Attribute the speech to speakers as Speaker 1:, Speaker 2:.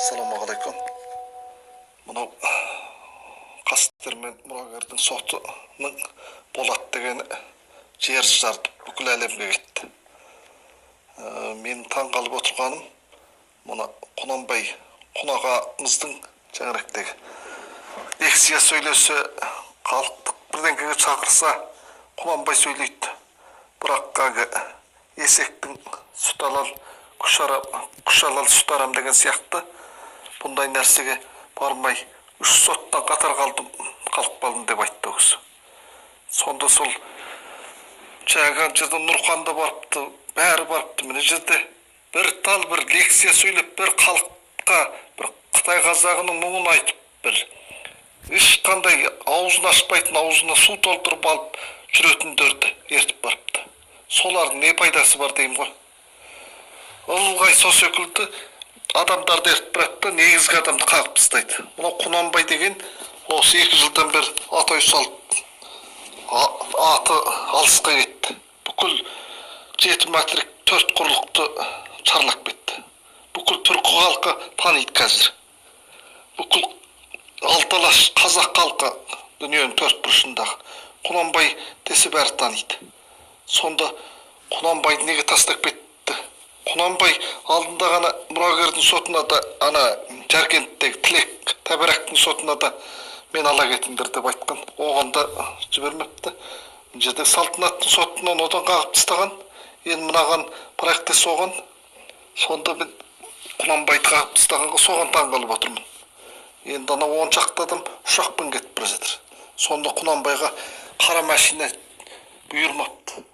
Speaker 1: Ассалаумағалейкум. Мынау Қастер мен мұрагердің сотының болат деген жер жарды бүкіл әлемге кетті. Мен таң қалып отырғаным, мына Құнанбай Құнағамыздың жаңаректегі лекция сөйлесе, халықтық бірдеңеге шақырса, Құнанбай сөйлейді. Бірақ қағы есектің сүт алал, күш алал сүт арам деген сияқты бұндай нәрсеге бармай, 3 соттан қатар қалып деп айтты осы. Сонда сол жаңағы жерде Нұрханда барыпты, бәрі барыпты. Міне жерде бір тал бір лекция сөйлеп, бір халыққа бір Қытай қазағының мұңын айтып, бір ешқандай аузын ашпайтын, аузына су толтырып алып жүретіндерді ертіп барыпты. Солардың не пайдасы бар деймін ғой. Ылғай со секілді адамдарды ертіп барады, негізгі адамды қағып тастайды. Мынау Құнанбай деген осы 2 жылдан бері атой салып аты алысқа кетті. Бүкіл 7 материк 4 құрлықты шарлап кетті. Бүкіл түркі халқы таниды қазір. Бүкіл алталаш қазақ халқы дүниенің 4 бұрышындағы Құнанбай десе бәрі таниды. Сонда Құнанбайды неге тастап кетті? Құнанбай алдында ғана мұрагердің сотына да, ана Жаркенттегі Тілек Тәбәрәктің сотына да мен ала кетіңдер деп айтқан. Оған да жібермепті. Жерде Салтанаттың сотынан одан қағып тастаған. Енді мынаған проекте соған. Сонда мен Құнанбайды қағып тастағанға соған таң қалып отырмын. Енді ана 10 шақты адам ұшақпен кетіп бара жатыр. Сонда Құнанбайға қара машина бұйырмапты.